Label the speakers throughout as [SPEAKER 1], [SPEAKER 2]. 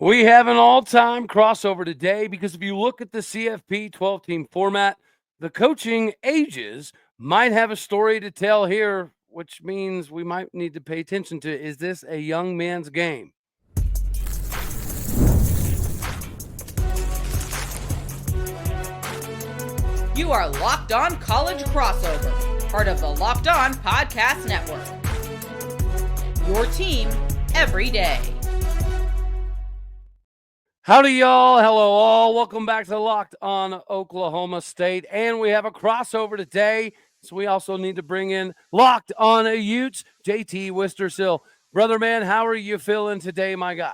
[SPEAKER 1] We have an all-time crossover today because if you look at the CFP 12-team format, the coaching ages might have a story to tell here, which means we might need to pay attention to, is this a young man's game?
[SPEAKER 2] You are Locked On College Crossover, part of the Locked On Podcast Network. Your team every day.
[SPEAKER 1] Howdy, y'all. Hello, all. Welcome back to Locked On Oklahoma State. And we have a crossover today, so we also need to bring in Locked On Utes, JT Wistersill. Brother, man, how are you feeling today, my guy?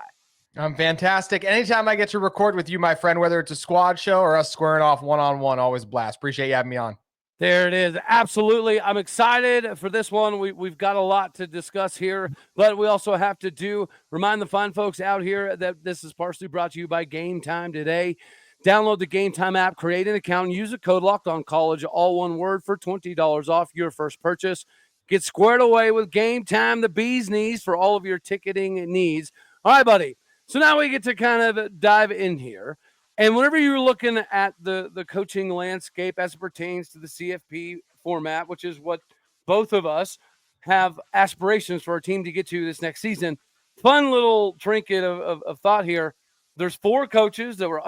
[SPEAKER 3] I'm fantastic. Anytime I get to record with you, my friend, whether it's a squad show or us squaring off one-on-one, always a blast. Appreciate you having me on.
[SPEAKER 1] There it is. Absolutely. I'm excited for this one. We've got a lot to discuss here, but we also have to remind the fine folks out here that this is partially brought to you by Gametime today. Download the Gametime app, create an account, and use the code LOCKEDONCollege, all one word, for $20 off your first purchase. Get squared away with Gametime, the bee's knees for all of your ticketing needs. All right, buddy. So now we get to kind of dive in here. And whenever you're looking at the coaching landscape as it pertains to the CFP format, which is what both of us have aspirations for our team to get to this next season, fun little trinket of thought here. There's 4 coaches that were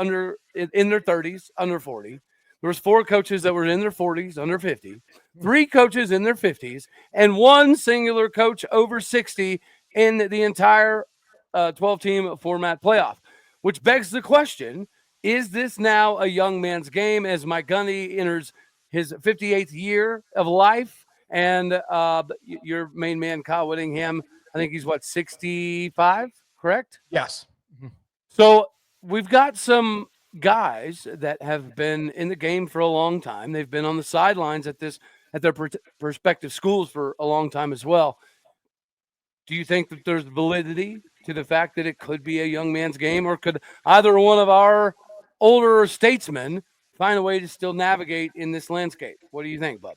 [SPEAKER 1] in their 30s, under 40. There's 4 coaches that were in their 40s, under 50. 3 coaches in their 50s, and 1 singular coach over 60 in the entire 12-team format playoff, which begs the question, is this now a young man's game as Mike Gundy enters his 58th year of life? And your main man, Kyle Whittingham, I think he's, 65, correct?
[SPEAKER 3] Yes.
[SPEAKER 1] Mm-hmm. So we've got some guys that have been in the game for a long time. They've been on the sidelines at their respective schools for a long time as well. Do you think that there's validity to the fact that it could be a young man's game, or could either one of our older statesmen find a way to still navigate in this landscape? What do you think, bud?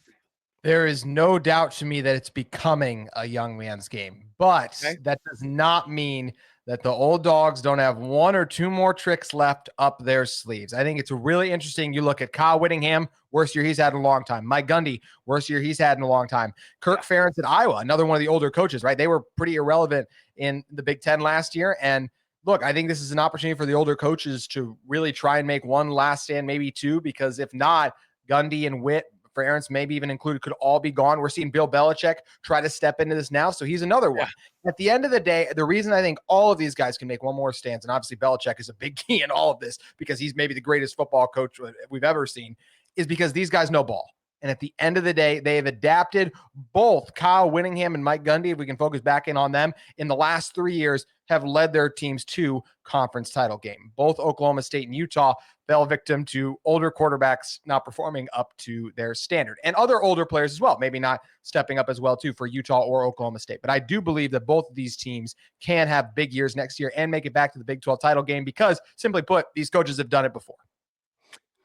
[SPEAKER 3] There is no doubt to me that it's becoming a young man's game, but that does not mean that the old dogs don't have 1 or 2 more tricks left up their sleeves. I think it's really interesting. You look at Kyle Whittingham, worst year he's had in a long time. Mike Gundy, worst year he's had in a long time. Kirk Ferentz at Iowa, another one of the older coaches, right? They were pretty irrelevant in the Big Ten last year. And look, I think this is an opportunity for the older coaches to really try and make one last stand, maybe 2, because if not, Gundy and Witt, Ferentz, maybe even included, could all be gone. We're seeing Bill Belichick try to step into this now, so he's another one. At the end of the day, the reason I think all of these guys can make one more stance, and obviously Belichick is a big key in all of this because he's maybe the greatest football coach we've ever seen, is because these guys know ball. And at the end of the day, they have adapted. Both Kyle Whittingham and Mike Gundy, if we can focus back in on them, in the last 3 years have led their teams to conference title game. Both Oklahoma State and Utah fell victim to older quarterbacks not performing up to their standard. And other older players as well, maybe not stepping up as well too for Utah or Oklahoma State. But I do believe that both of these teams can have big years next year and make it back to the Big 12 title game because, simply put, these coaches have done it before.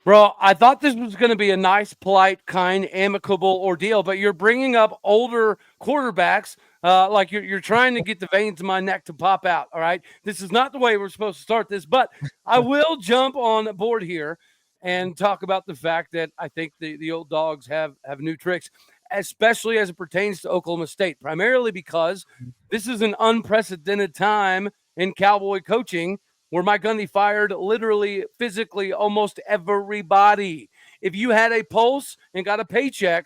[SPEAKER 1] Bro, I thought this was going to be a nice, polite, kind, amicable ordeal, but you're bringing up older quarterbacks like you're trying to get the veins in my neck to pop out, all right? This is not the way we're supposed to start this, but I will jump on board here and talk about the fact that I think the old dogs have new tricks, especially as it pertains to Oklahoma State, primarily because this is an unprecedented time in Cowboy coaching where Mike Gundy fired literally, physically, almost everybody. If you had a pulse and got a paycheck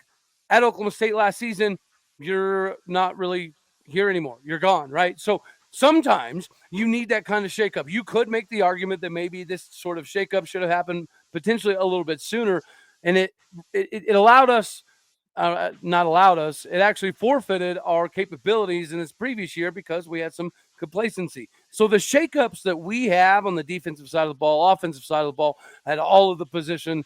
[SPEAKER 1] at Oklahoma State last season, you're not really here anymore. You're gone, right? So sometimes you need that kind of shakeup. You could make the argument that maybe this sort of shakeup should have happened potentially a little bit sooner, and it allowed us, not allowed us, it actually forfeited our capabilities in this previous year because we had some complacency. So the shakeups that we have on the defensive side of the ball, offensive side of the ball, at all of the position,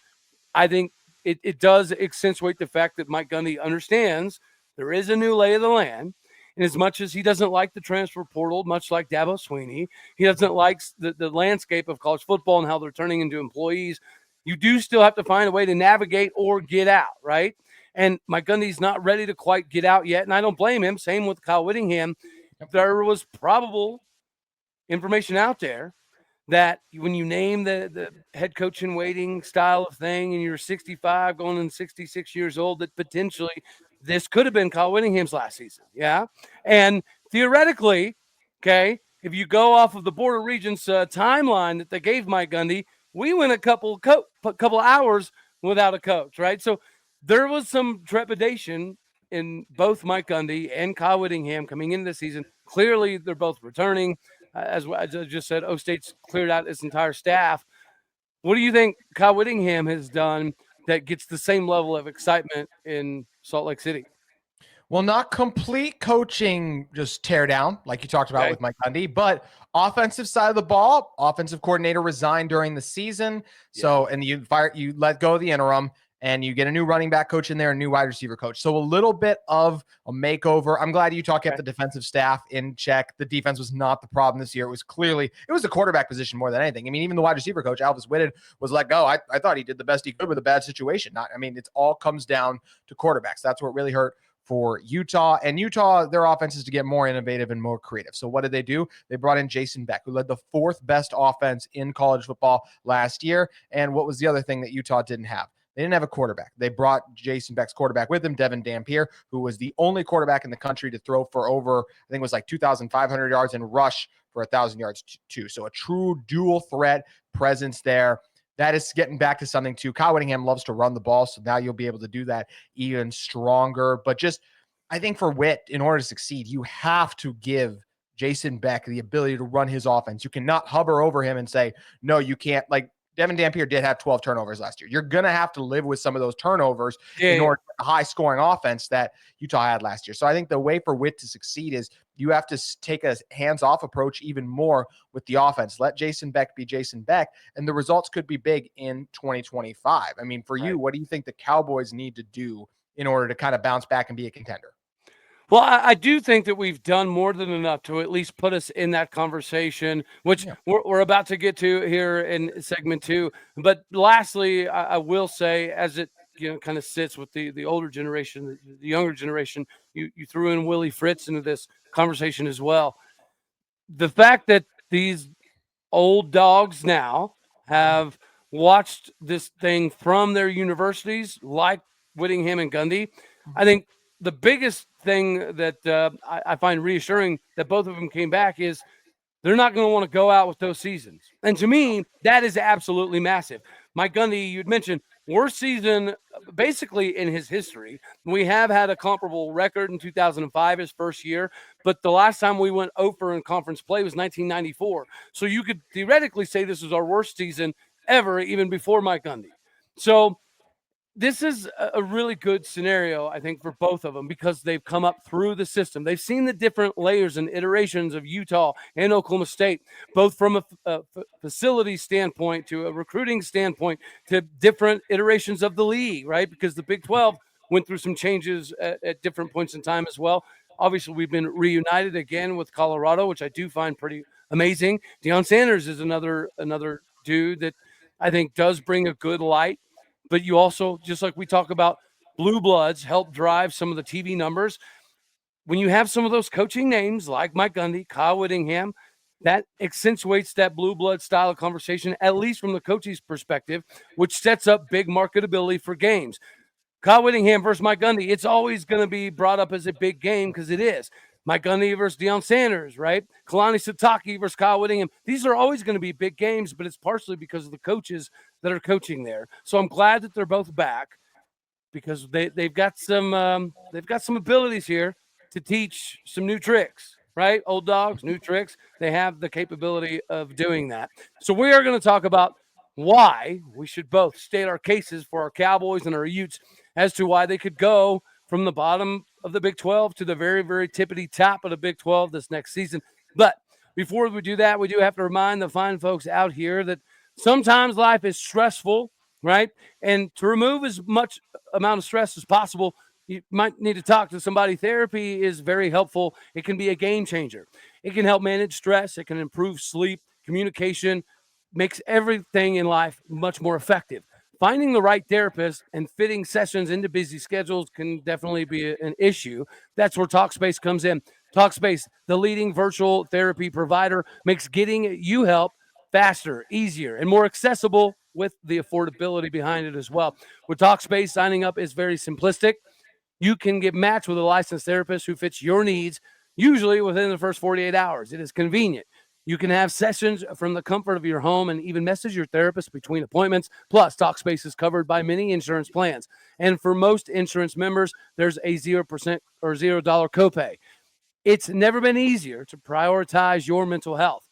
[SPEAKER 1] I think it does accentuate the fact that Mike Gundy understands there is a new lay of the land. And as much as he doesn't like the transfer portal, much like Dabo Swinney, he doesn't like the landscape of college football and how they're turning into employees. You do still have to find a way to navigate or get out, right? And Mike Gundy's not ready to quite get out yet, and I don't blame him. Same with Kyle Whittingham. There was probable information out there that when you name the head coach in waiting style of thing and you're 65 going on 66 years old, that potentially this could have been Kyle Whittingham's last season. Yeah. And theoretically, okay, if you go off of the Board of Regents timeline that they gave Mike Gundy, we went a couple hours without a coach, right? So there was some trepidation in both Mike Gundy and Kyle Whittingham coming into the season. Clearly, they're both returning. As I just said, O State's cleared out its entire staff. What do you think Kyle Whittingham has done that gets the same level of excitement in Salt Lake City?
[SPEAKER 3] Well, not complete coaching, just tear down, like you talked about with Mike Gundy, but offensive side of the ball, offensive coordinator resigned during the season. So, and you let go of the interim, and you get a new running back coach in there, a new wide receiver coach. So a little bit of a makeover. I'm glad Utah kept the defensive staff in check. The defense was not the problem this year. It was the quarterback position more than anything. I mean, even the wide receiver coach, Alvis Whitted, was let go. I thought he did the best he could with a bad situation. It all comes down to quarterbacks. That's what really hurt for Utah. And Utah, their offense is to get more innovative and more creative. So what did they do? They brought in Jason Beck, who led the fourth best offense in college football last year. And what was the other thing that Utah didn't have? They didn't have a quarterback. They brought Jason Beck's quarterback with him, Devin Dampier, who was the only quarterback in the country to throw for over, I think it was like 2,500 yards and rush for 1,000 yards too. So a true dual threat presence there. That is getting back to something too. Kyle Whittingham loves to run the ball, so now you'll be able to do that even stronger. But just, I think for Witt, in order to succeed, you have to give Jason Beck the ability to run his offense. You cannot hover over him and say, no, you can't. Like, Devin Dampier did have 12 turnovers last year. You're going to have to live with some of those turnovers in order to get a high-scoring offense that Utah had last year. So I think the way for Witt to succeed is you have to take a hands-off approach even more with the offense. Let Jason Beck be Jason Beck, and the results could be big in 2025. I mean, for you, what do you think the Cowboys need to do in order to kind of bounce back and be a contender?
[SPEAKER 1] Well, I do think that we've done more than enough to at least put us in that conversation, which we're about to get to here in segment 2. But lastly, I will say, as it kind of sits with the older generation, the younger generation, you threw in Willie Fritz into this conversation as well. The fact that these old dogs now have watched this thing from their universities, like Whittingham and Gundy, I think the biggest thing that I find reassuring that both of them came back is they're not going to want to go out with those seasons. And to me, that is absolutely massive. Mike Gundy, you'd mentioned, worst season basically in his history. We have had a comparable record in 2005, his first year, but the last time we went over in conference play was 1994. So you could theoretically say this was our worst season ever, even before Mike Gundy. So this is a really good scenario, I think, for both of them because they've come up through the system. They've seen the different layers and iterations of Utah and Oklahoma State, both from a facility standpoint to a recruiting standpoint to different iterations of the league, right? Because the Big 12 went through some changes at different points in time as well. Obviously, we've been reunited again with Colorado, which I do find pretty amazing. Deion Sanders is another dude that I think does bring a good light. But you also, just like we talk about, blue bloods help drive some of the TV numbers. When you have some of those coaching names like Mike Gundy, Kyle Whittingham, that accentuates that blue blood style of conversation, at least from the coach's perspective, which sets up big marketability for games. Kyle Whittingham versus Mike Gundy, it's always going to be brought up as a big game because it is. Mike Gundy versus Deion Sanders, right? Kalani Sitake versus Kyle Whittingham. These are always going to be big games, but it's partially because of the coaches that are coaching there. So I'm glad that they're both back because they've got some abilities here to teach some new tricks, right? Old dogs, new tricks. They have the capability of doing that. So we are going to talk about why we should both state our cases for our Cowboys and our Utes as to why they could go from the bottom of the Big 12 to the very, very tippity top of the Big 12 this next season. But before we do that, we do have to remind the fine folks out here that sometimes life is stressful, right? And to remove as much amount of stress as possible, you might need to talk to somebody. Therapy is very helpful. It can be a game changer. It can help manage stress. It can improve sleep, communication, makes everything in life much more effective. Finding the right therapist and fitting sessions into busy schedules can definitely be an issue. That's where TalkSPACE comes in. TalkSPACE, the leading virtual therapy provider, makes getting you help faster, easier, and more accessible with the affordability behind it as well. With TalkSpace, signing up is very simplistic. You can get matched with a licensed therapist who fits your needs, usually within the first 48 hours. It is convenient. You can have sessions from the comfort of your home and even message your therapist between appointments. Plus, TalkSpace is covered by many insurance plans. And for most insurance members, there's a 0% or $0 copay. It's never been easier to prioritize your mental health.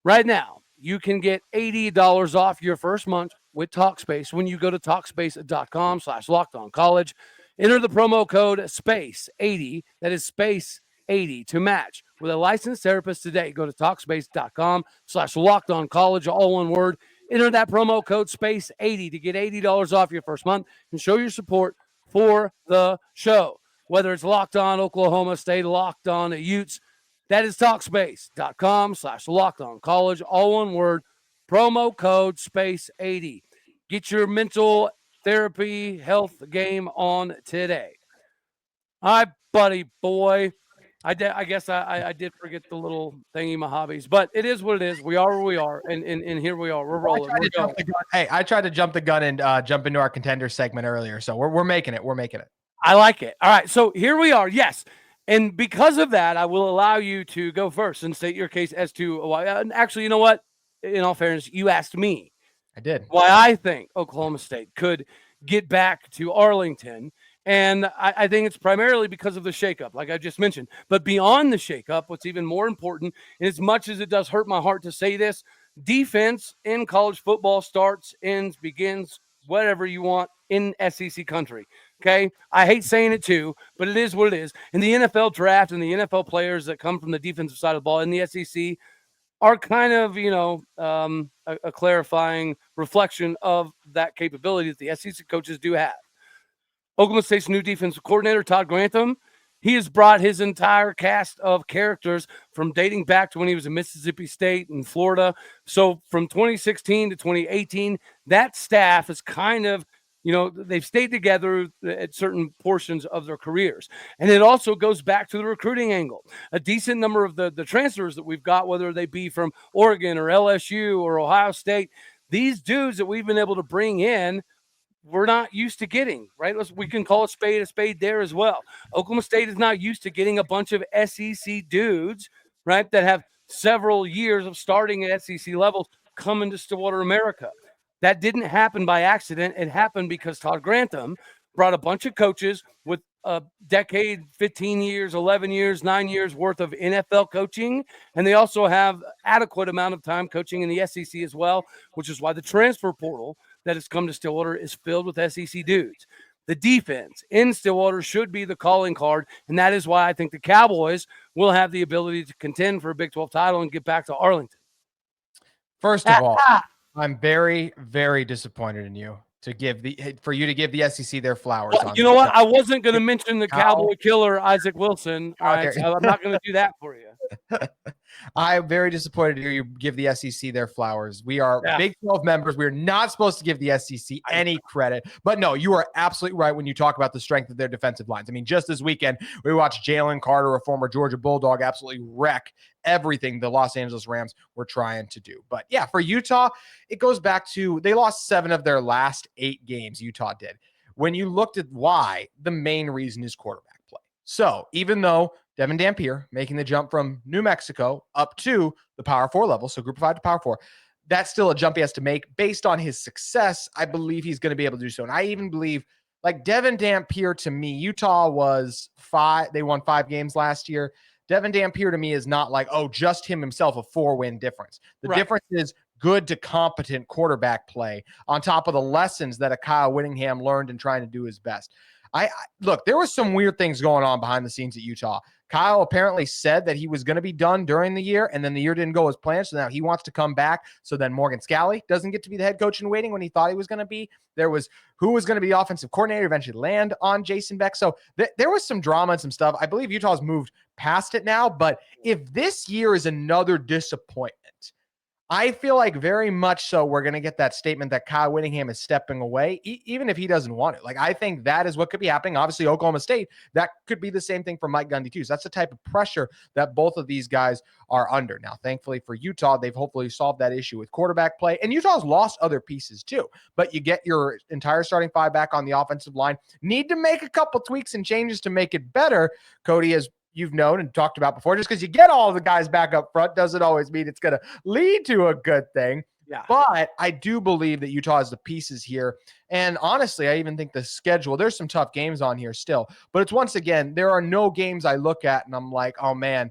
[SPEAKER 1] Right now, you can get $80 off your first month with TalkSpace when you go to TalkSpace.com/LockedOnCollege. Enter the promo code SPACE80, that is SPACE80, to match with a licensed therapist today. Go to TalkSpace.com/LockedOnCollege, all one word. Enter that promo code SPACE80 to get $80 off your first month and show your support for the show. Whether it's Locked On Oklahoma State, Locked On Utes, that is TalkSpace.com/LockedOnCollege, all one word, promo code SPACE80. Get your mental therapy health game on today. All right, buddy boy. I guess I did forget the little thingy, my hobbies, but it is what it is. We are where we are, and here we are. We're rolling. We're going.
[SPEAKER 3] Hey, I tried to jump the gun and jump into our contender segment earlier, so we're making it. We're making it.
[SPEAKER 1] I like it. All right, so here we are. Yes. And because of that, I will allow you to go first and state your case as to why. And actually, you know what? In all fairness, you asked me.
[SPEAKER 3] I did.
[SPEAKER 1] Why I think Oklahoma State could get back to Arlington. And I think it's primarily because of the shakeup, like I just mentioned. But beyond the shakeup, what's even more important, and as much as it does hurt my heart to say this, defense in college football starts, ends, begins, whatever you want in SEC country. Okay. I hate saying it too, but it is what it is. And the NFL draft and the NFL players that come from the defensive side of the ball in the SEC are kind of, a clarifying reflection of that capability that the SEC coaches do have. Oklahoma State's new defensive coordinator, Todd Grantham, he has brought his entire cast of characters from dating back to when he was in Mississippi State and Florida. So from 2016 to 2018, that staff is kind of, they've stayed together at certain portions of their careers. And it also goes back to the recruiting angle. A decent number of the transfers that we've got, whether they be from Oregon or LSU or Ohio State, these dudes that we've been able to bring in, we're not used to getting, right? We can call a spade there as well. Oklahoma State is not used to getting a bunch of SEC dudes, right, that have several years of starting at SEC levels coming to Stillwater, America. That didn't happen by accident. It happened because Todd Grantham brought a bunch of coaches with a decade, 15 years, 11 years, 9 years worth of NFL coaching. And they also have adequate amount of time coaching in the SEC as well, which is why the transfer portal that has come to Stillwater is filled with SEC dudes. The defense in Stillwater should be the calling card, and that is why I think the Cowboys will have the ability to contend for a Big 12 title and get back to Arlington.
[SPEAKER 3] First of all, I'm very, very disappointed in you for you to give the SEC their flowers.
[SPEAKER 1] Well, you know what? I wasn't going to mention the Cowboy killer, Isaac Wilson. All right, so I'm not going to do that for you.
[SPEAKER 3] I'm very disappointed to hear you give the SEC their flowers. We are Big 12 members. We're not supposed to give the SEC any credit. But no, you are absolutely right when you talk about the strength of their defensive lines. I mean, just this weekend, we watched Jalen Carter, a former Georgia Bulldog, absolutely wreck everything the Los Angeles Rams were trying to do. But yeah, for Utah, it goes back to they lost 7 of their last 8 games, Utah did. When you looked at why, the main reason is quarterback play. So even though Devin Dampier making the jump from New Mexico up to the Power 4 level, so Group of 5 to Power 4, that's still a jump he has to make. Based on his success, I believe he's going to be able to do so. And I even believe, like Devin Dampier to me, Utah was 5. They won 5 games last year. Devin Dampier to me is not like, just him himself, a 4-win difference. The difference is good to competent quarterback play on top of the lessons that a Kyle Whittingham learned in trying to do his best. Look, there was some weird things going on behind the scenes at Utah. Kyle apparently said that he was going to be done during the year, and then the year didn't go as planned, so now he wants to come back. So then Morgan Scalley doesn't get to be the head coach in waiting when he thought he was going to be. There was who was going to be offensive coordinator, eventually land on Jason Beck. So there was some drama and some stuff. I believe Utah's moved past it now, but if this year is another disappointment, I feel like very much so we're going to get that statement that Kyle Whittingham is stepping away, even if he doesn't want it. Like, I think that is what could be happening. Obviously, Oklahoma State, that could be the same thing for Mike Gundy too. So that's the type of pressure that both of these guys are under. Now, thankfully for Utah, they've hopefully solved that issue with quarterback play. And Utah's lost other pieces too. But you get your entire starting five back on the offensive line. Need to make a couple tweaks and changes to make it better. Cody, as you've known and talked about before, just because you get all the guys back up front doesn't always mean it's going to lead to a good thing.
[SPEAKER 1] Yeah.
[SPEAKER 3] But I do believe that Utah has the pieces here. And honestly, I even think the schedule, there's some tough games on here still. But it's once again, there are no games I look at and I'm like, oh man,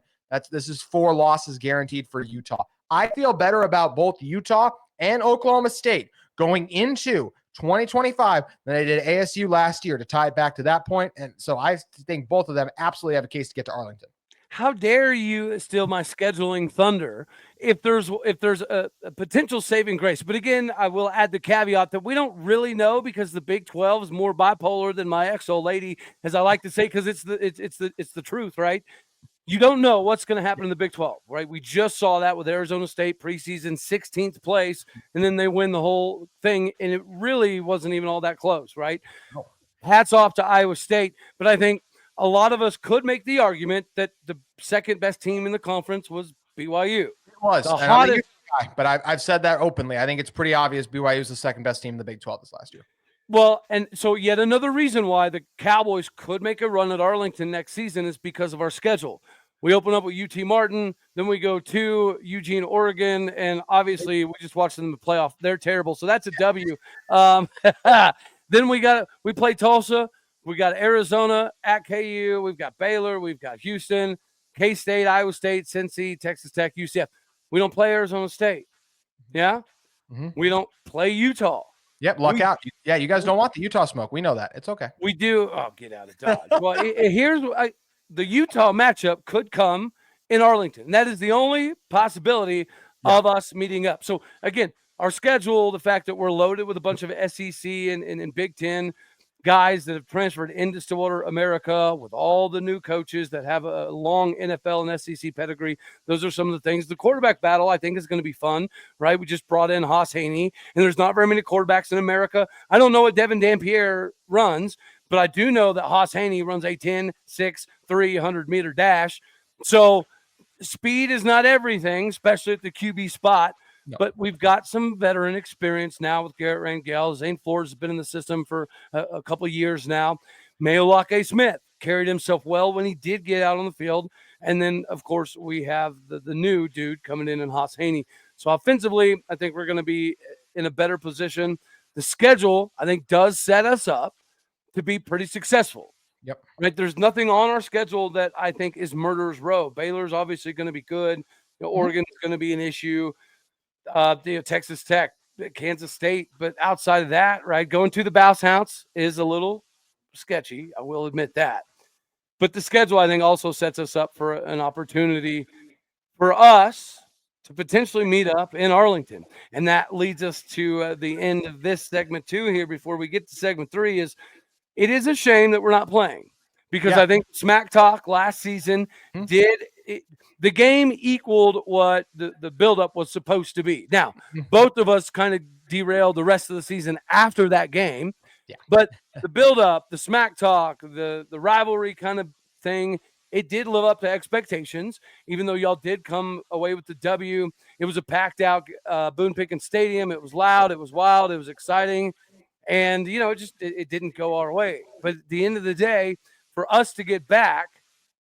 [SPEAKER 3] this is 4 losses guaranteed for Utah. I feel better about both Utah and Oklahoma State going into 2025 than I did ASU last year to tie it back to that point. And so I think both of them absolutely have a case to get to Arlington.
[SPEAKER 1] How dare you steal my scheduling thunder if there's a potential saving grace? But again, I will add the caveat that we don't really know because the Big 12 is more bipolar than my ex-old lady, as I like to say, because it's the truth, right? You don't know what's going to happen in the Big 12, right? We just saw that with Arizona State preseason 16th place, and then they win the whole thing, and it really wasn't even all that close, right?
[SPEAKER 3] No.
[SPEAKER 1] Hats off to Iowa State, but I think a lot of us could make the argument that the second best team in the conference was BYU.
[SPEAKER 3] It was.
[SPEAKER 1] The hottest
[SPEAKER 3] guy, but I've said that openly. I think it's pretty obvious BYU is the second best team in the Big 12 this last year.
[SPEAKER 1] Well, and so yet another reason why the Cowboys could make a run at Arlington next season is because of our schedule. We open up with UT Martin, then we go to Eugene, Oregon, and obviously we just watched them in the playoff. They're terrible, so that's a W. Then we play Tulsa. We got Arizona at KU. We've got Baylor. We've got Houston, K-State, Iowa State, Cincy, Texas Tech, UCF. We don't play Arizona State. Yeah? Mm-hmm. We don't play Utah.
[SPEAKER 3] Yep, luck out. Yeah, you guys don't want the Utah smoke. We know that. It's okay.
[SPEAKER 1] We do. Oh, get out of Dodge. Well, here's the Utah matchup could come in Arlington. That is the only possibility of us meeting up. So, again, our schedule, the fact that we're loaded with a bunch of SEC and Big Ten guys that have transferred into Stillwater America with all the new coaches that have a long NFL and SEC pedigree. Those are some of the things. The quarterback battle, I think, is going to be fun, right? We just brought in Haas Haney, and there's not very many quarterbacks in America. I don't know what Devin Dampierre runs, but I do know that Haas Haney runs a 10, 6, 300-meter dash. So speed is not everything, especially at the QB spot. No. But we've got some veteran experience now with Garrett Rangel. Zane Flores has been in the system for a couple of years now. Mayo Smith carried himself well when he did get out on the field. And then, of course, we have the new dude coming in Haas Haney. So offensively, I think we're going to be in a better position. The schedule, I think, does set us up to be pretty successful.
[SPEAKER 3] Yep.
[SPEAKER 1] Right? There's nothing on our schedule that I think is murderer's row. Baylor's obviously going to be good. Oregon's going to be an issue. Texas Tech, Kansas State, but outside of that, right, going to the Bouse House is a little sketchy. I will admit that. But the schedule, I think, also sets us up for an opportunity for us to potentially meet up in Arlington. And that leads us to the end of this segment 2 here before we get to segment 3 is it is a shame that we're not playing because I think Smack Talk last season the game equaled what the buildup was supposed to be. Now, both of us kind of derailed the rest of the season after that game. Yeah. But the buildup, the Smack Talk, the rivalry kind of thing, it did live up to expectations, even though y'all did come away with the W. It was a packed out Boone Pickens Stadium. It was loud. It was wild. It was exciting. And, it didn't go our way. But at the end of the day, for us to get back,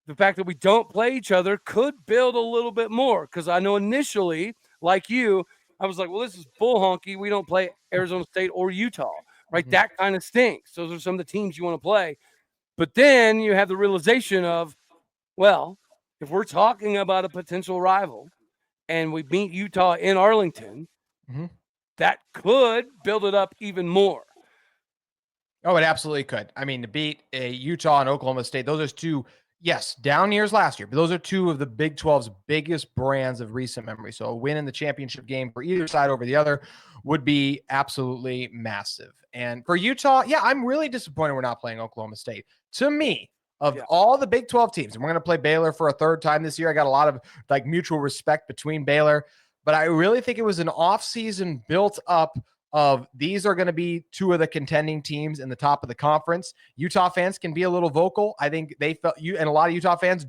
[SPEAKER 1] the fact that we don't play each other could build a little bit more because I know initially, like you, I was like, well, this is bull honky. We don't play Arizona State or Utah, right? Mm-hmm. That kind of stinks. Those are some of the teams you want to play. But then you have the realization of, well, if we're talking about a potential rival and we beat Utah in Arlington, that could build it up even more.
[SPEAKER 3] Oh, it absolutely could. I mean, to beat Utah and Oklahoma State, those are two – yes, down years last year, but those are two of the Big 12's biggest brands of recent memory. So a win in the championship game for either side over the other would be absolutely massive. And for Utah, I'm really disappointed we're not playing Oklahoma State. To me, of all the Big 12 teams, and we're going to play Baylor for a third time this year. I got a lot of mutual respect between Baylor. but I really think it was an offseason built up of these are going to be two of the contending teams in the top of the conference. Utah fans can be a little vocal. I think they felt you and a lot of Utah fans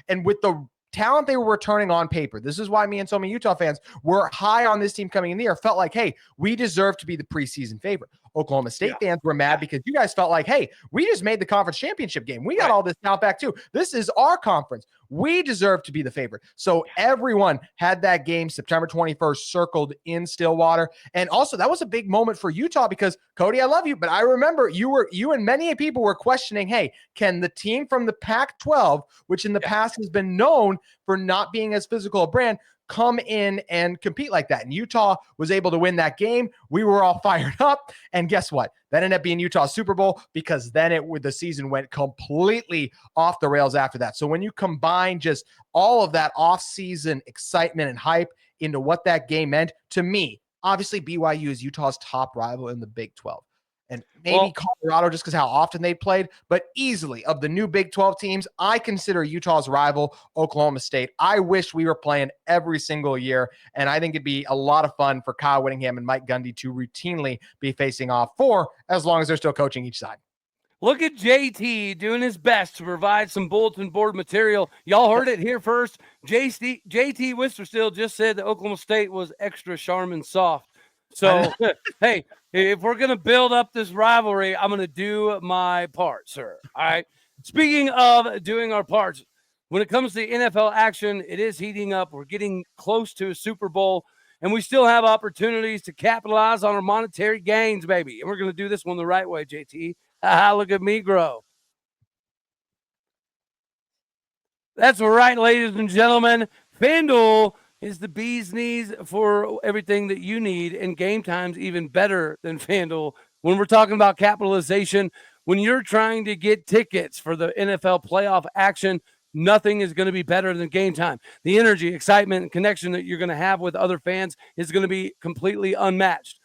[SPEAKER 3] and with the talent they were returning on paper. This is why me and so many Utah fans were high on this team coming in the year, felt like, hey, we deserve to be the preseason favorite. Oklahoma State fans were mad because you guys felt like, hey, we just made the conference championship game. We got all this talent back too. This is our conference. We deserve to be the favorite. So everyone had that game September 21st circled in Stillwater. And also that was a big moment for Utah because Cody, I love you, but I remember you and many people were questioning, hey, can the team from the Pac-12, which in the past has been known for not being as physical a brand, come in and compete like that? And Utah was able to win that game. We were all fired up. And guess what? That ended up being Utah's Super Bowl because then the season went completely off the rails after that. So when you combine just all of that off-season excitement and hype into what that game meant, to me, obviously BYU is Utah's top rival in the Big 12. And maybe Colorado just because how often they played, but easily of the new Big 12 teams, I consider Utah's rival Oklahoma State. I wish we were playing every single year, and I think it'd be a lot of fun for Kyle Whittingham and Mike Gundy to routinely be facing off for as long as they're still coaching each side.
[SPEAKER 1] Look at JT doing his best to provide some bulletin board material. Y'all heard it here first. JT Wisterstill just said that Oklahoma State was extra Charmin soft. So, hey, if we're going to build up this rivalry, I'm going to do my part, sir. All right. Speaking of doing our parts, when it comes to NFL action, it is heating up. We're getting close to a Super Bowl, and we still have opportunities to capitalize on our monetary gains, baby. And we're going to do this one the right way, JT. Look at me grow. That's right, ladies and gentlemen. FanDuel is the bee's knees for everything that you need, and Gametime's even better than FanDuel. When we're talking about capitalization, when you're trying to get tickets for the NFL playoff action, nothing is going to be better than Gametime. The energy, excitement, and connection that you're going to have with other fans is going to be completely unmatched.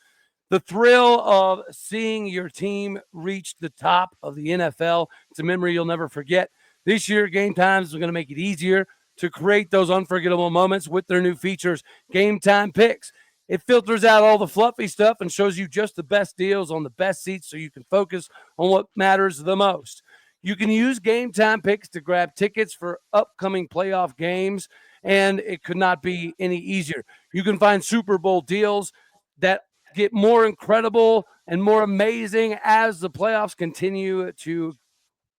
[SPEAKER 1] The thrill of seeing your team reach the top of the NFL, it's a memory you'll never forget. This year, Gametime is going to make it easier to create those unforgettable moments with their new features, Gametime Picks. It filters out all the fluffy stuff and shows you just the best deals on the best seats so you can focus on what matters the most. You can use Gametime Picks to grab tickets for upcoming playoff games, and it could not be any easier. You can find Super Bowl deals that get more incredible and more amazing as the playoffs continue to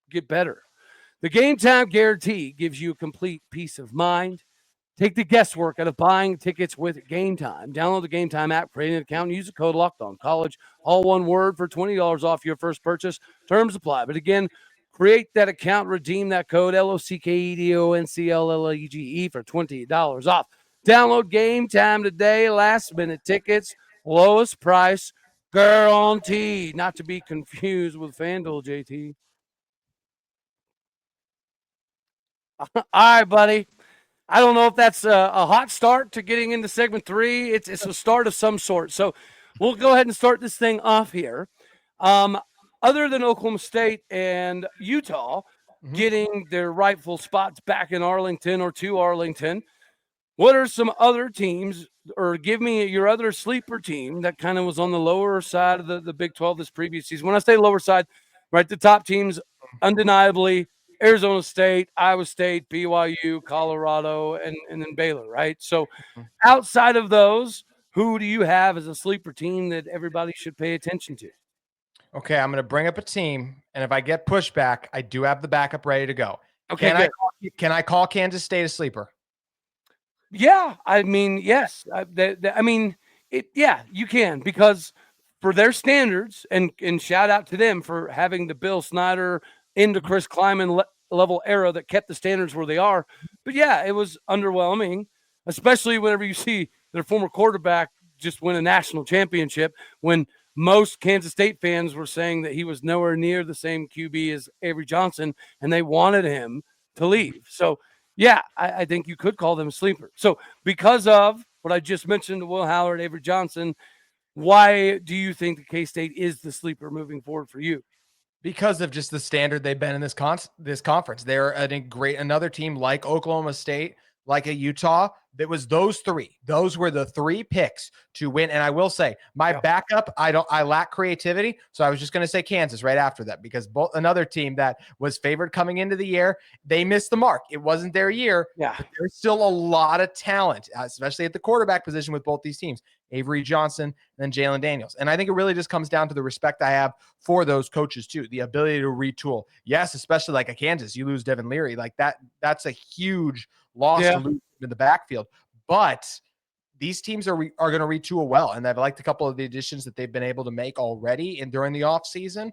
[SPEAKER 1] get better. The Gametime guarantee gives you complete peace of mind. Take the guesswork out of buying tickets with Gametime. Download the Gametime app, create an account, and use the code LOCKEDONCollege, all one word, for $20 off your first purchase. Terms apply. But again, create that account, redeem that code LOCKEDONCLLEGE for $20 off. Download Gametime today. Last minute tickets, lowest price guaranteed. Not to be confused with FanDuel, JT. All right, buddy. I don't know if that's a hot start to getting into segment 3. It's a start of some sort. So we'll go ahead and start this thing off here. Other than Oklahoma State and Utah getting their rightful spots back in Arlington or to Arlington, what are some other teams, or give me your other sleeper team that kind of was on the lower side of the Big 12 this previous season? When I say lower side, right, the top teams undeniably – Arizona State, Iowa State, BYU, Colorado, and then Baylor, right? So outside of those, who do you have as a sleeper team that everybody should pay attention to?
[SPEAKER 3] Okay, I'm going to bring up a team, and if I get pushback, I do have the backup ready to go.
[SPEAKER 1] Okay,
[SPEAKER 3] can I call Kansas State a sleeper?
[SPEAKER 1] Yeah, I mean, yes. Yeah, you can, because for their standards, and shout out to them for having the Bill Snyder into Chris Kleiman level era that kept the standards where they are. But yeah, it was underwhelming, especially whenever you see their former quarterback just win a national championship, when most Kansas State fans were saying that he was nowhere near the same QB as Avery Johnson, and they wanted him to leave. So yeah, I think you could call them a sleeper. So because of what I just mentioned, Will Howard, Avery Johnson, why do you think the K-State is the sleeper moving forward for you?
[SPEAKER 3] Because of just the standard they've been in this conference. They're another team like Oklahoma State like a Utah, that was those three. Those were the three picks to win. And I will say, my backup, I lack creativity. So I was just going to say Kansas right after that, because another team that was favored coming into the year, they missed the mark. It wasn't their year.
[SPEAKER 1] Yeah.
[SPEAKER 3] But there's still a lot of talent, especially at the quarterback position with both these teams, Avery Johnson and then Jalen Daniels. And I think it really just comes down to the respect I have for those coaches too, the ability to retool. Yes, especially like a Kansas, you lose Devin Leary, like that's a huge loss to lose in the backfield. But these teams are going to retool well, and they've liked a couple of the additions that they've been able to make already and during the offseason.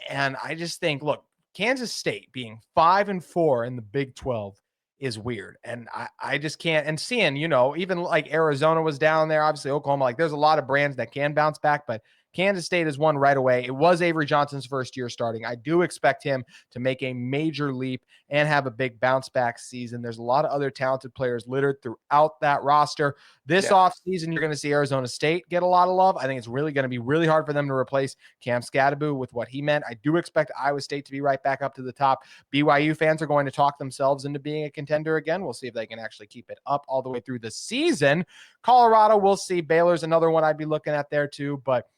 [SPEAKER 3] And I just think, look, Kansas State being 5-4 in the Big 12 is weird. And I just can't. And seeing, even like Arizona was down there, obviously Oklahoma, like there's a lot of brands that can bounce back, but Kansas State has won right away. It was Avery Johnson's first year starting. I do expect him to make a major leap and have a big bounce back season. There's a lot of other talented players littered throughout that roster. This offseason, you're going to see Arizona State get a lot of love. I think it's really going to be really hard for them to replace Cam Scadaboo with what he meant. I do expect Iowa State to be right back up to the top. BYU fans are going to talk themselves into being a contender again. We'll see if they can actually keep it up all the way through the season. Colorado, we'll see. Baylor's another one I'd be looking at there too, but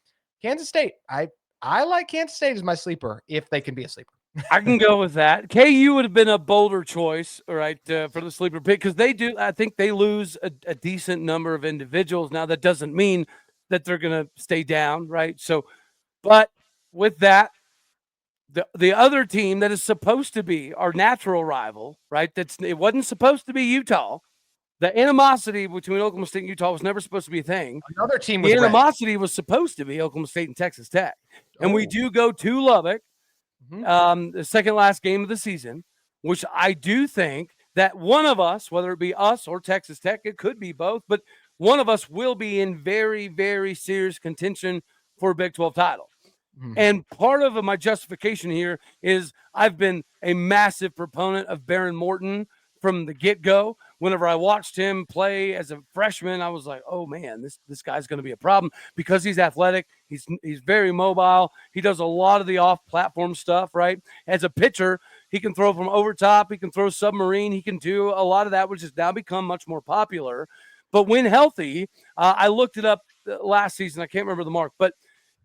[SPEAKER 3] Kansas State, I like Kansas State as my sleeper if they can be a sleeper.
[SPEAKER 1] I can go with that. KU would have been a bolder choice, all right, for the sleeper pick, because I think they lose a decent number of individuals. Now, that doesn't mean that they're going to stay down, right? So, but with that, the other team that is supposed to be our natural rival, right? It wasn't supposed to be Utah. The animosity between Oklahoma State and Utah was never supposed to be a thing.
[SPEAKER 3] Another team
[SPEAKER 1] was animosity was supposed to be Oklahoma State and Texas Tech. And we do go to Lubbock, the second last game of the season, which I do think that one of us, whether it be us or Texas Tech, it could be both, but one of us will be in very, very serious contention for a Big 12 title. And part of my justification here is I've been a massive proponent of Baron Morton from the get-go. Whenever I watched him play as a freshman, I was like, oh man, this guy's going to be a problem because he's athletic. He's very mobile. He does a lot of the off-platform stuff, right? As a pitcher, he can throw from over top. He can throw submarine. He can do a lot of that, which has now become much more popular. But when healthy, I looked it up last season. I can't remember the mark, but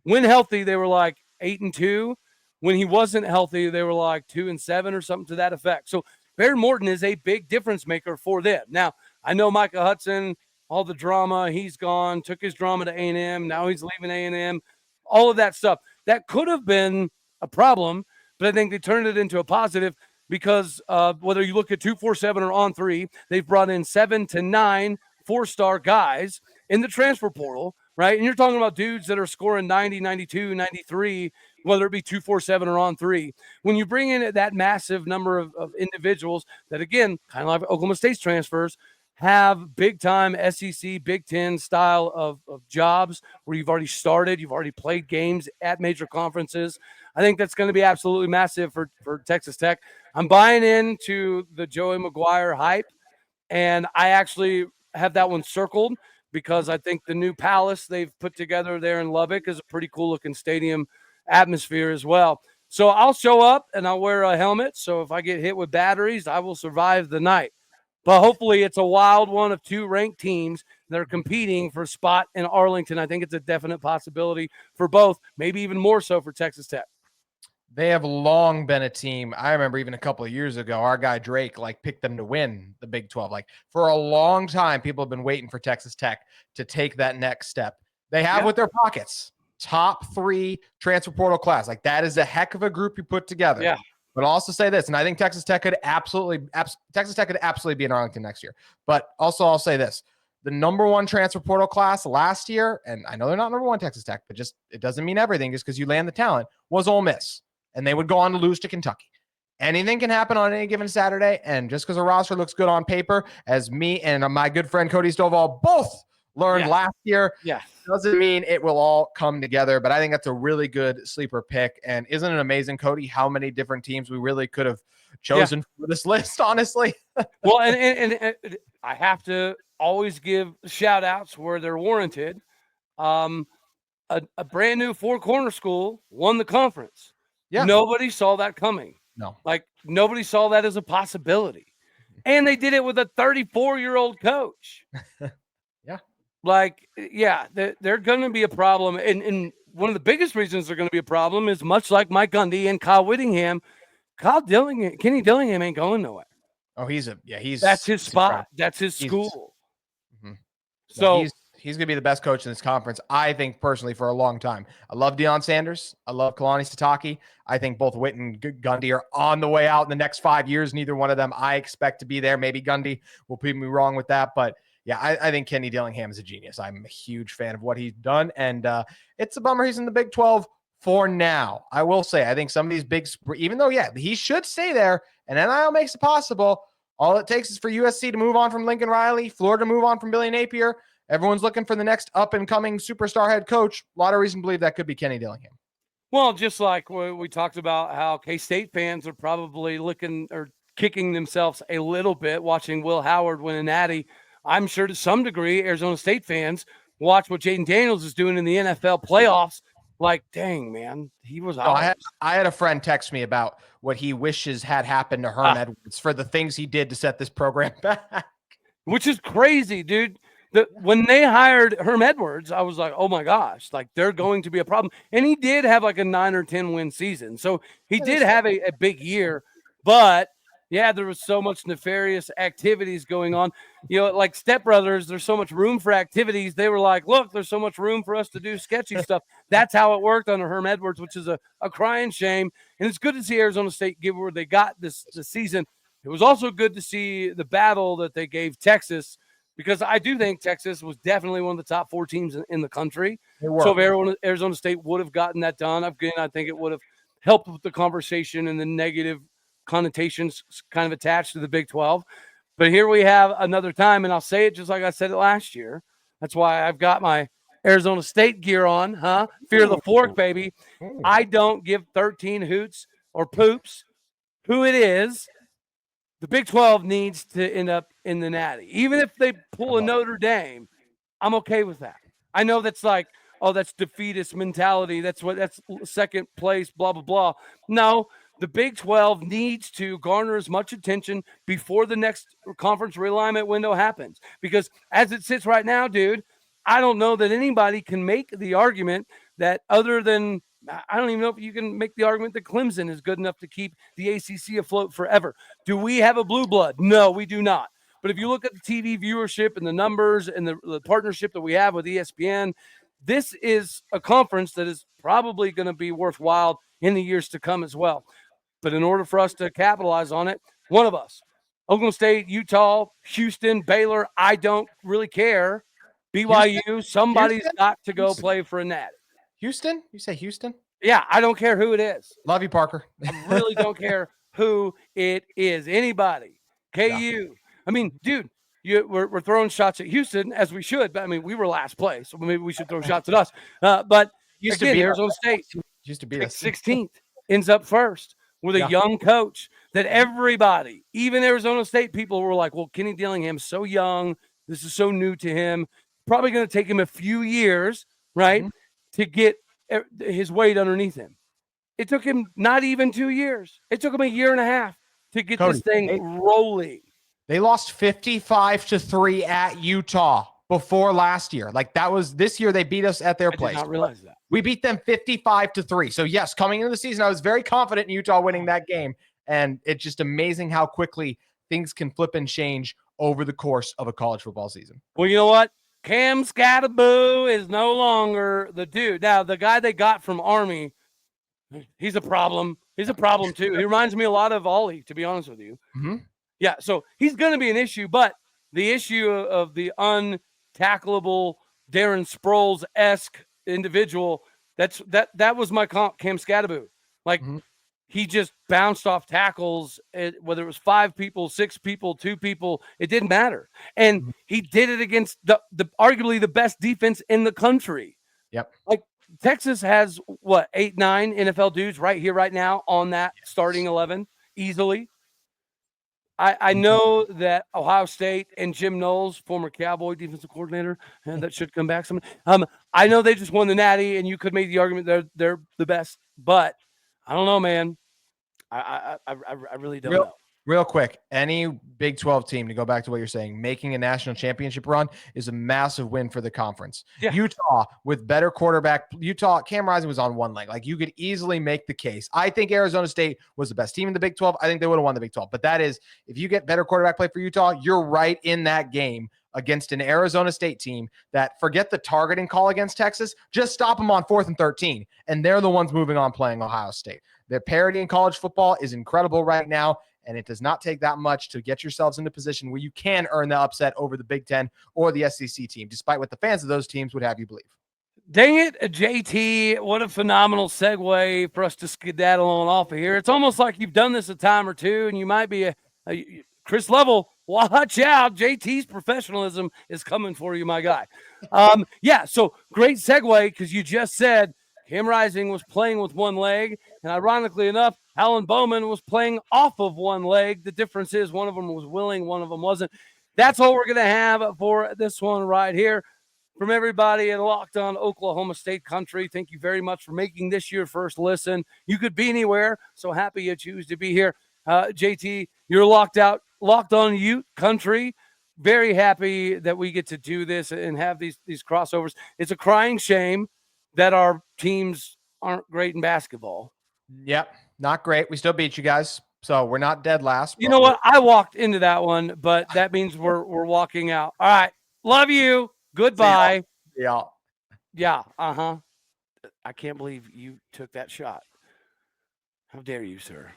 [SPEAKER 1] when healthy, they were like 8-2. When he wasn't healthy, they were like 2-7 or something to that effect. So Baron Morton is a big difference maker for them. Now, I know Micah Hudson, all the drama, he's gone, took his drama to A&M. Now he's leaving A&M, all of that stuff. That could have been a problem, but I think they turned it into a positive because whether you look at 247 or on 3, they've brought in 7 to 9 four-star guys in the transfer portal, right? And you're talking about dudes that are scoring 90, 92, 93, whether it be 247 or on 3. When you bring in that massive number of individuals that, again, kind of like Oklahoma State's transfers, have big-time SEC, Big Ten style of jobs where you've already started, you've already played games at major conferences. I think that's going to be absolutely massive for Texas Tech. I'm buying into the Joey McGuire hype, and I actually have that one circled because I think the new palace they've put together there in Lubbock is a pretty cool-looking stadium atmosphere as well. So I'll show up and I'll wear a helmet. So if I get hit with batteries, I will survive the night. But hopefully it's a wild one of 2 ranked teams that are competing for a spot in Arlington. I think it's a definite possibility for both, maybe even more so for Texas Tech.
[SPEAKER 3] They have long been a team. I remember even a couple of years ago, our guy Drake picked them to win the Big 12. For a long time, people have been waiting for Texas Tech to take that next step. They have with their pockets. Top 3 transfer portal class. That is a heck of a group you put together.
[SPEAKER 1] Yeah.
[SPEAKER 3] But I'll also say this, and I think Texas Tech could absolutely be in Arlington next year. But also I'll say this, the number 1 transfer portal class last year, and I know they're not number 1 Texas Tech, but just it doesn't mean everything just because you land the talent, was Ole Miss. And they would go on to lose to Kentucky. Anything can happen on any given Saturday. And just because a roster looks good on paper, as me and my good friend Cody Stovall both learned last year, doesn't mean it will all come together. But I think that's a really good sleeper pick. And isn't it amazing, Cody, how many different teams we really could have chosen for this list, honestly?
[SPEAKER 1] Well, and I have to always give shout outs where they're warranted. A brand new 4-corner school won the conference. Yeah. Nobody saw that coming.
[SPEAKER 3] No.
[SPEAKER 1] Nobody saw that as a possibility. And they did it with a 34-year-old coach.
[SPEAKER 3] Yeah.
[SPEAKER 1] Like, yeah, they're going to be a problem. And one of the biggest reasons they're going to be a problem is much like Mike Gundy and Kyle Whittingham, Kenny Dillingham ain't going nowhere.
[SPEAKER 3] Oh,
[SPEAKER 1] that's his spot.
[SPEAKER 3] Incredible.
[SPEAKER 1] That's his school.
[SPEAKER 3] Mm-hmm.
[SPEAKER 1] So
[SPEAKER 3] he's going to be the best coach in this conference, I think, personally, for a long time. I love Deion Sanders. I love Kalani Sitake. I think both Witt and Gundy are on the way out in the next 5 years. Neither one of them I expect to be there. Maybe Gundy will prove me wrong with that. But, yeah, I think Kenny Dillingham is a genius. I'm a huge fan of what he's done. And it's a bummer he's in the Big 12 for now. I will say, I think some of these big – even though, yeah, he should stay there, and NIL makes it possible, all it takes is for USC to move on from Lincoln Riley, Florida to move on from Billy Napier. Everyone's looking for the next up-and-coming superstar head coach. A lot of reason to believe that could be Kenny Dillingham.
[SPEAKER 1] Well, just like we talked about how K-State fans are probably looking or kicking themselves a little bit watching Will Howard win a natty. I'm sure to some degree Arizona State fans watch what Jaden Daniels is doing in the NFL playoffs. Like, dang, man, he was
[SPEAKER 3] I had a friend text me about what he wishes had happened to Herm Edwards for the things he did to set this program back.
[SPEAKER 1] Which is crazy, dude. When they hired Herm Edwards, I was like, oh my gosh, like they're going to be a problem. And he did have like a 9 or 10 win season. So he did have a big year, but yeah, there was so much nefarious activities going on. You know, like Step Brothers, there's so much room for activities. They were like, look, there's so much room for us to do sketchy stuff. That's how it worked under Herm Edwards, which is a crying shame. And it's good to see Arizona State give where they got this season. It was also good to see the battle that they gave Texas, because I do think Texas was definitely one of the top 4 teams in the country. So if Arizona State would have gotten that done, again, I think it would have helped with the conversation and the negative connotations kind of attached to the Big 12. But here we have another time, and I'll say it just like I said it last year. That's why I've got my Arizona State gear on, huh? Fear the fork, baby. I don't give 13 hoots or poops who it is. The Big 12 needs to end up in the natty. Even if they pull a Notre Dame, I'm okay with that. I know that's like, oh, that's defeatist mentality. That's second place, blah, blah, blah. No, the Big 12 needs to garner as much attention before the next conference realignment window happens. Because as it sits right now, dude, I don't know that anybody can make the argument that other than – I don't even know if you can make the argument that Clemson is good enough to keep the ACC afloat forever. Do we have a blue blood? No, we do not. But if you look at the TV viewership and the numbers and the partnership that we have with ESPN, this is a conference that is probably going to be worthwhile in the years to come as well. But in order for us to capitalize on it, one of us, Oklahoma State, Utah, Houston, Baylor, I don't really care. BYU, somebody's got to go play for a natty.
[SPEAKER 3] Houston? You say Houston?
[SPEAKER 1] Yeah, I don't care who it is.
[SPEAKER 3] Love you, Parker.
[SPEAKER 1] I really don't care who it is. Anybody. KU. Yeah. I mean, dude, we're throwing shots at Houston, as we should. But, I mean, we were last place, so maybe we should throw shots at us. But again, Arizona State
[SPEAKER 3] used to be
[SPEAKER 1] 16th, ends up first with a young coach that everybody, even Arizona State people, were like, well, Kenny Dillingham's so young. This is so new to him. Probably going to take him a few years, right? Mm-hmm. To get his weight underneath him. It took him not even 2 years. It took him 1.5 years to get this thing rolling.
[SPEAKER 3] They lost 55-3 at Utah before last year. Like that was this year they beat us at their place.
[SPEAKER 1] I did not realize that.
[SPEAKER 3] We beat them 55-3. So yes, coming into the season, I was very confident in Utah winning that game. And it's just amazing how quickly things can flip and change over the course of a college football season.
[SPEAKER 1] Well, you know what? Cam Scattaboo is no longer the dude. Now, the guy they got from Army, he's a problem. He's a problem, too. He reminds me a lot of Ollie, to be honest with you.
[SPEAKER 3] Mm-hmm.
[SPEAKER 1] Yeah, so he's going to be an issue, but the issue of the untackleable Darren Sproles-esque individual, that was my comp, Cam Scattaboo. Like, he just bounced off tackles, whether it was 5 people, 6 people, 2 people, it didn't matter. And he did it against the arguably the best defense in the country.
[SPEAKER 3] Yep.
[SPEAKER 1] Like Texas has 8, 9 NFL dudes right here, right now on that starting 11 easily. I know that Ohio State and Jim Knowles, former Cowboy defensive coordinator, and that should come back someday. I know they just won the Natty, and you could make the argument they're the best, but I don't know, man. I really don't know.
[SPEAKER 3] Real quick, any Big 12 team, to go back to what you're saying, making a national championship run is a massive win for the conference.
[SPEAKER 1] Yeah.
[SPEAKER 3] Utah with better quarterback. Cam Rising was on one leg. Like, you could easily make the case. I think Arizona State was the best team in the Big 12. I think they would have won the Big 12. But that is, if you get better quarterback play for Utah, you're right in that game against an Arizona State team that, forget the targeting call against Texas, just stop them on 4th and 13. And they're the ones moving on playing Ohio State. Their parity in college football is incredible right now. And it does not take that much to get yourselves in a position where you can earn the upset over the Big Ten or the SEC team, despite what the fans of those teams would have you believe.
[SPEAKER 1] Dang it, JT, what a phenomenal segue for us to skedaddle on off of here. It's almost like you've done this a time or two, and you might be Chris Level. Watch out. JT's professionalism is coming for you, my guy. Yeah, so great segue, because you just said Cam Rising was playing with one leg, and ironically enough, Alan Bowman was playing off of one leg. The difference is one of them was willing, one of them wasn't. That's all we're going to have for this one right here. From everybody in Locked On Oklahoma State country, thank you very much for making this your first listen. You could be anywhere, so happy you choose to be here. JT, you're locked on Ute country. Very happy that we get to do this and have these crossovers. It's a crying shame that our teams aren't great in basketball.
[SPEAKER 3] Yep, not great. We still beat you guys, so we're not dead last.
[SPEAKER 1] You know what? I walked into that one, but that means we're walking out. All right, love you. Goodbye.
[SPEAKER 3] Yeah.
[SPEAKER 1] Yeah. I can't believe you took that shot. How dare you, sir?